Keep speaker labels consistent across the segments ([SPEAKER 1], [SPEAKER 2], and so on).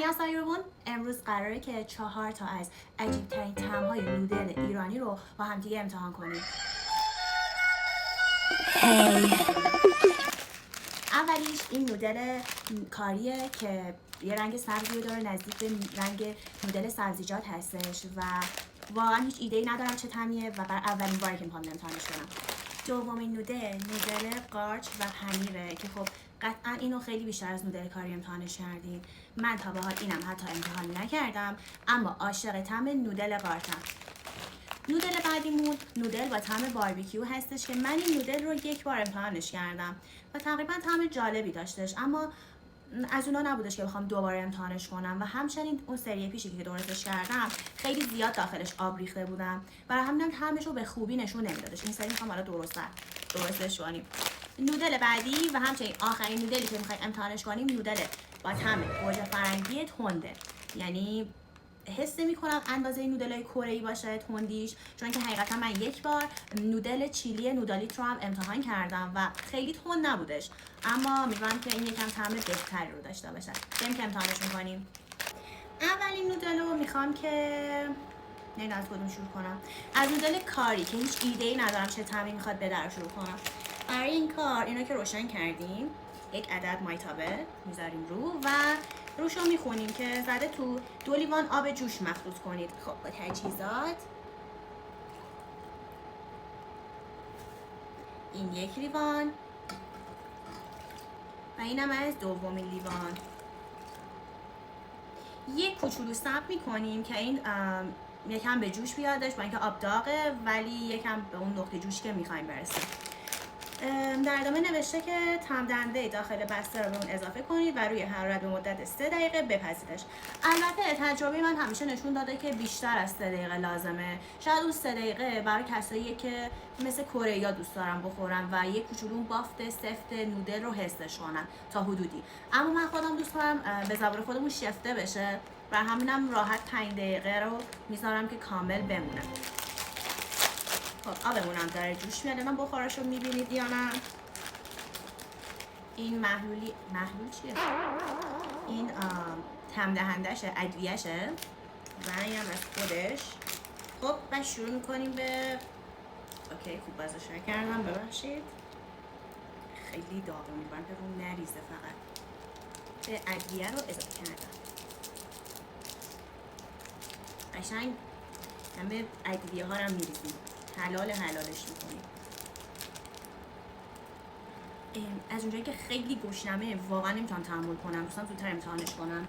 [SPEAKER 1] 안녕하세요. امروز قراره که 4 تا از عجیب ترین طعم‌های نودل ایرانی رو با هم دیگه امتحان کنیم. اولیش این نودل کاریه که یه رنگ سبزی داره، نزدیک به رنگ نودل سبزیجات هستش و واقعا هیچ ایده‌ای ندارم چه طعمیه و برای اولین باری که میخوام امتحانش کنم. دومین نودل قارچ و پنیره که خب قطعا اینو خیلی بیشتر از نودل کاری امتحانش کردین. من تا به حال اینم حتی امتحان نکردم، اما عاشق طعم نودل قارچم. نودل بعدیمون نودل با طعم باربیکیو هستش که من این نودل رو یک بار امتحانش کردم و تقریبا طعم جالبی داشتش، اما از اونا نبودش که بخوام دوباره امتحانش کنم و همچنین اون سری پیشی که درستش کردم خیلی زیاد داخلش آب ریخته بودم، برای همینم طعمش رو به خوبی نشون نمیدادش. این سری میخوام حالا درستش کنیم. نودل بعدی و همچنین آخرین نودلی که میخوایم امتحانش کنیم نودل با طعم گوجه فرنگی تنده، یعنی حس نمی‌کنم اندازه نودل‌های کره‌ای باشه تندیش، چون که حقیقتا من یک بار نودل چیلی نودالیت رو هم امتحان کردم و خیلی تند نبودش، اما می‌دونم که این یکم طعم بهتری رو داشته باشه. بریم که امتحانش می‌کنیم. اولین نودل رو میخوام که نه از کدوم شروع کنم. از نودل کاری که هیچ ایده‌ای ندارم چه طعمی میخواد بده رو شروع کنم. برای این کار اینو که روشن کردیم یک عدد مایتابه میذاریم رو و روش رو میخونیم که زده تو 2 لیوان آب جوش مخلوط کنید. خب با تجهیزات این 1 لیوان و اینم از دومین لیوان. یک کوچولو صبر میکنیم که این یکم به جوش بیادش، با اینکه آب داغه ولی یکم به اون نقطه جوش که میخوایم برسیم. در ادامه نوشته که طعم دهنده داخل بسته رو به اون اضافه کنید و روی حرارت به مدت 3 دقیقه بپزیدش. البته تجربه من همیشه نشون داده که بیشتر از 3 دقیقه لازمه. شاید اون 3 دقیقه برای کسایی که مثل کره‌ای‌ها دوست دارن بخورن و یک کوچولو بافت سفت نودل رو حسش کنن تا حدودی، اما من خودم دوست دارم به زبان خودمون شفته بشه و همینم راحت 5 دقیقه رو میذارم که کامل بمونه. خب آبمون هم داره جوش میاد، من بخارش رو میبینید یا نه. این محلول چیه؟ این طعم دهندشه، ادویه‌شه و این هم از خودش. خب و شروع میکنیم به اوکی. خوب بازش کردم، ببخشید خیلی داغه، میبرم که رو نریزه. فقط به ادویه رو اضافه کردم قشنگ همه ادویه ها رو هم میریزیم، حلالش میکنیم. از اونجایی که خیلی گشنمه واقعا نمیتونم تحمل کنم، دوستان زودتر امتحانش کنم.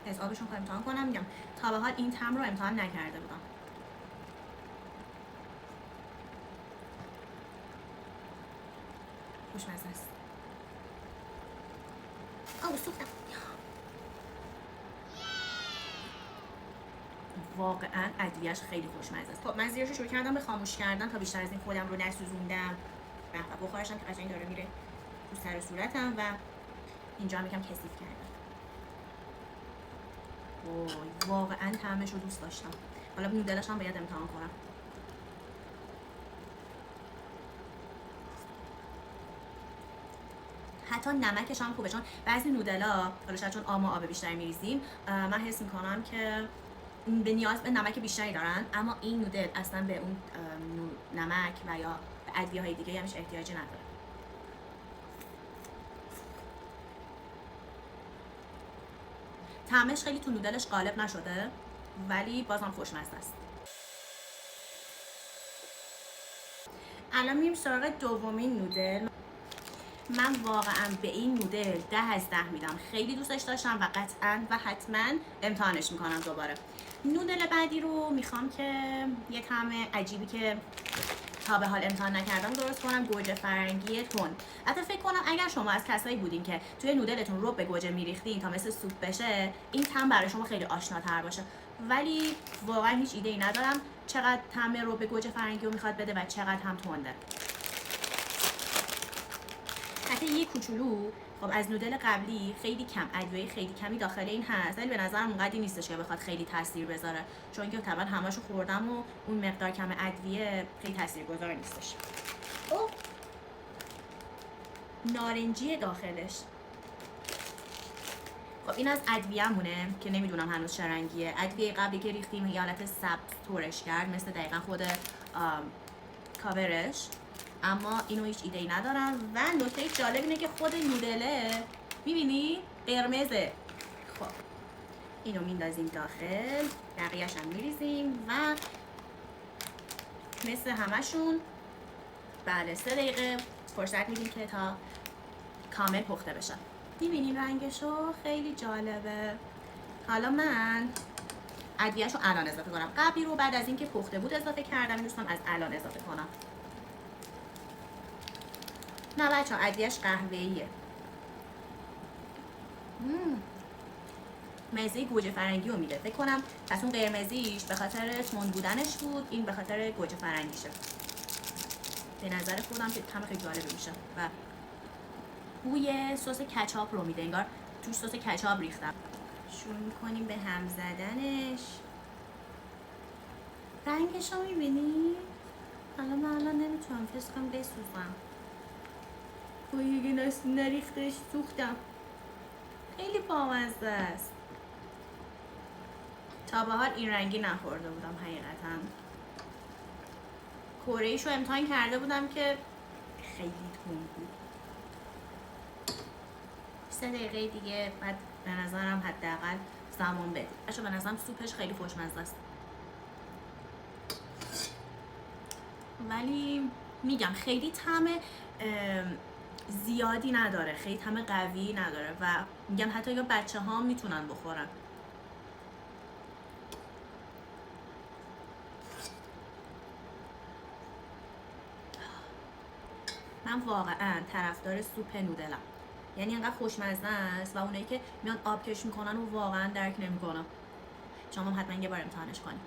[SPEAKER 1] از آبشون که امتحان کنم. میگم تا به حال این طعم رو امتحان نکرده بودم. خوشمزه است. سوختم. واقعا ادویه‌اش خیلی خوشمزه است. خب من زیرش شروع کردم به خاموش کردن تا بیشتر از این خودم رو نسوزوندم. و بخارشم که قشنگ داره میره تو سر صورتم و اینجا هم یکم کثیف کردم. واقعا طعمش رو دوست داشتم. حالا نودلش هم باید امتحان کنم. حتی نمکش هم خوبه، چون بعضی نودلا حالا شاید چون آب بیشتری میریزیم من حس میکنم که به نیاز به نمک بیشتری دارن، اما این نودل اصلا به اون نمک و یا به ادویه‌های دیگه همش احتیاجی نداره. طعمش خیلی تو نودلش غالب نشده ولی بازم خوشمزه است. الان میریم سراغ دومین نودل. من واقعا به این نودل 10 از 10 میدم. خیلی دوستش داشتم و قطعا و حتما امتحانش میکنم دوباره. نودل بعدی رو میخوام که یه طعم عجیبی که تا به حال امتحان نکردم درست کنم، گوجه فرنگی تند. حتی فکر کنم اگر شما از کسایی بودین که توی نودلتون رب گوجه میریختین تا مثل سوپ بشه، این طعم برای شما خیلی آشناتر باشه، ولی واقعا هیچ ایده‌ای ندارم چقدر طعم رب گوجه فرنگی رو میخواد بده و چقدر هم تنده. حتی یه کوچولو خب از نودل قبلی خیلی کم، ادویه خیلی کمی داخل این هست، ولی به نظرم اونقدی نیستش که بخواد خیلی تاثیر بذاره، چون که طبعا همه‌شو خوردم و اون مقدار کم ادویه خیلی تاثیرگذار نیستش. نارنجی داخلش خب این از ادویه‌مونه که نمیدونم هنوز چه رنگیه. ادویه قبلی که ریختیم یه حالت سبز طورش کرد مثل دقیقا خود کاورش، اما اینو هیچ ایده‌ای ندارم. و نکته جالب اینه که خود نودله میبینی قرمزه. خب اینو میندازیم داخل، بقیه‌اش هم میریزیم و مثل همشون بله 3 دقیقه فرصت میدیم که تا کامل پخته بشه. میبینین رنگشو خیلی جالبه. حالا من ادویه‌شو الان اضافه کنم. قبلی رو بعد از اینکه پخته بود اضافه کردم، این دوستم از الان اضافه کنم. نه بچه‌ها ادویه‌اش قهوه‌ایه. مزه گوجه فرنگی رو میده. فکر کنم پس اون قرمزیش به خاطر تند بودنش بود، این به خاطر گوجه فرنگیشه. به نظر خودم که طعم خیلی جالبی میشه و بوی سس کچاپ رو میده، انگار توش سس کچاپ ریختم. شروع میکنیم به هم زدنش. رنگش رو میبینی؟ حالا من الان نمیتونم فکر کنم بسوزم. بوی دیگه نریختش سوختم. خیلی بامزه است. تا به حال این رنگی نخورده بودم حقیقتا. کره‌ایش رو امتحان کرده بودم که خیلی تند بود. 3 دقیقه دیگه بعد به نظرم حداقل زمان بده. اصلا به نظرم سوپش خیلی خوشمزه است. ولی میگم خیلی طعم زیادی نداره، خیلی طعم قوی نداره و میگم حتی یا بچه ها میتونن بخورن. من واقعا طرفدار سوپ نودلم. یعنی انقدر خوشمزه است و اونایی که میان آب کش میکنن و واقعا درک نمیکنم. شما هم حتما یه بار امتحانش کنید.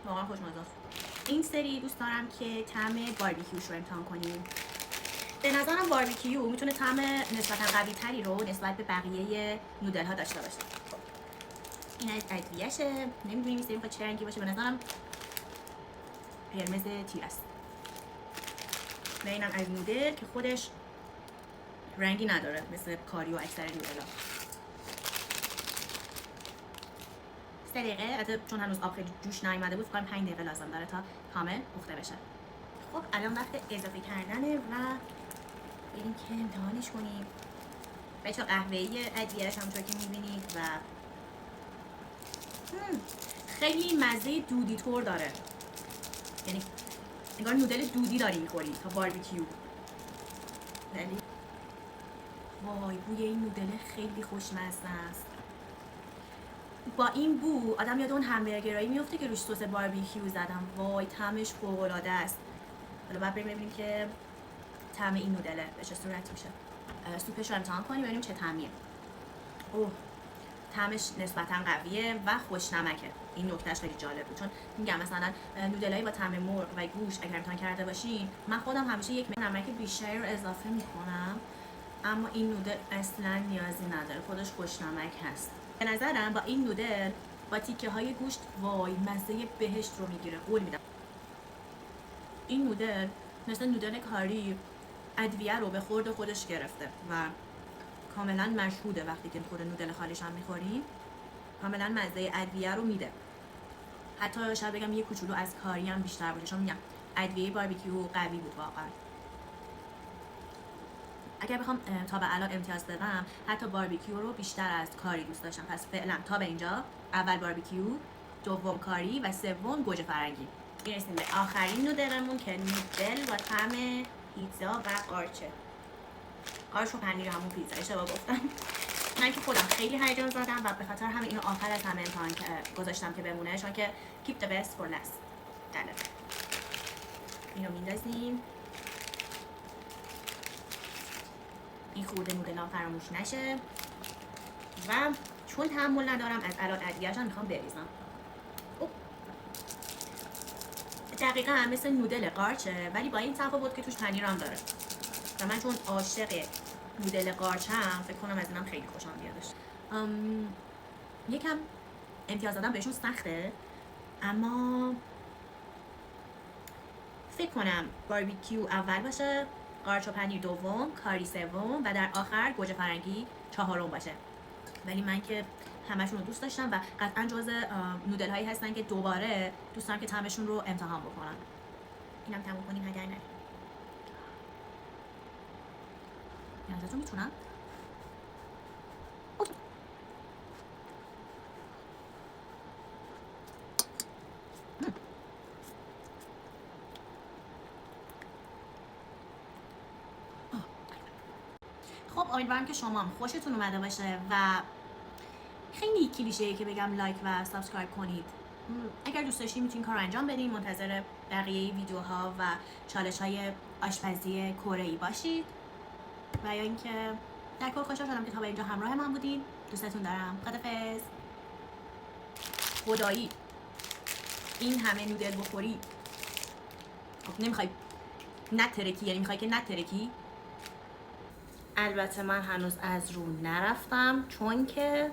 [SPEAKER 1] واقعا خوشمزه است. این سری دوست دارم که طعم باربیکیوش رو امتحان کنیم. به نظرم باربیکیو میتونه طعم نسبتا قوی تری رو نسبت به بقیه نودل ها داشته باشه. این از ادویه‌شه. نمیدونیم این سری میخواد چه رنگی باشه. به نظرم قرمز تیر است. و اینم از نودل که خودش رنگی نداره مثل کاری و اکثر نودل‌ها. 3 دقیقه البته چون هنوز آب خیلی جوش نیومده بود، فکر کنم 5 دقیقه لازم داره تا کامل پخته بشه. خب الان وقت اضافه کردنه و بریم که امتحانش کنیم. بچه قهوه‌ای ادویه‌اش همونطور که می‌بینید و خیلی مزه دودی طور داره. یعنی انگار نودل دودی داری می‌خوری تا باربیکیو. ولی وای بوی این نودل خیلی خوشمزه است. با این بو آدم یاد اون همبرگرایی میفته که روش سس باربیکیو زدم. وای طعمش فوق‌العاده است. حالا بعد بریم ببینیم که طعم این نودله به چه صورت میشه. سوپش رو امتحان کنیم ببینیم چه طعمیه. اوه طعمش نسبتا قویه و خوشنمکه. این نکتهش خیلی جالب بود چون میگم مثلا نودلایی با طعم مرغ و گوشت اگر امتحان کرده باشین، من خودم همیشه یک نمک بیشتری رو اضافه میکنم، اما این نودل اصلا نیازی نداره، خودش خوشنمک هست. به نظرم با این نودل با تیکه های گوشت وای مزه بهشت رو میگیره، قول میدم. این نودل مثل نودل کاری ادویه رو به خورد خودش گرفته و کاملا مشهوده. وقتی که خود نودل خالیش هم میخوریم کاملا مزه ادویه رو میده. حتی شاید بگم یه کوچولو از کاری هم بیشتر باشه، چون میگم ادویه باربیکیو قوی بود واقعا. اگر بخوام تا به الان امتیاز بدم حتی باربیکیو رو بیشتر از کاری دوست داشتم. پس فعلا تا به اینجا اول باربیکیو، دوم کاری و سوم گوجه فرنگی. میرسیم به آخرین نودلمون که نودل با طعم پیتزا و قارچه. قارچ و پنیر همون پیتزا، اشتباه گفتم. من که خودم خیلی هیجان زدم و به خاطر همین اینو آخر از همه امتحان گذاشتم که بمونه، چون که keep the best for last. بله. اینو میندازیم. این خورده نودلام فراموش نشه و چون تحمل ندارم از الان ادویه‌اش هم میخوام بریزم. دقیقا مثل نودل قارچه ولی با این تفاوت که توش پنیر هم داره و من چون عاشق نودل قارچم فکر کنم از اینم خیلی خوشم بیادش. یکم امتیاز دادم بهشون سخته، اما فکر کنم باربیکیو اول باشه، قارچ و پنیر دوم، کاری سوم و در آخر گوجه فرنگی چهارم باشه. ولی من که همشون رو دوست داشتم و قطعا جزء نودل هایی هستن که دوباره دوست دارم که طعمشون رو امتحان بکنم. اینم تموم کنیم اگر نه. یعنی میتونم؟ خب امیدوارم که شما هم خوشتون اومده باشه و خیلی کلیشه‌ای که بگم لایک و سابسکرایب کنید. اگر دوست داشتید میتونید کار انجام بدین، منتظر بقیه ویدیوها و چالش‌های آشپزی کره‌ای باشید و یا اینکه در کل خوشحال شدم که تا به اینجا همراه من بودین. دوستتون دارم. خدافظ. خدایی این همه نودل بخوری خب نمیخوای نترکی، یعنی میخوای که نترکی. البته من هنوز از رو نرفتم چون که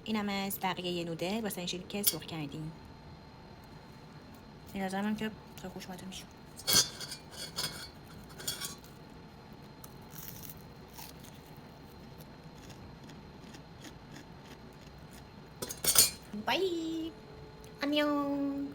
[SPEAKER 1] اینم از بقیه نودل واسه این شکلی که سرخ کردیم. به نظر من که خیلی خوشمزه میشه. بای. 안녕.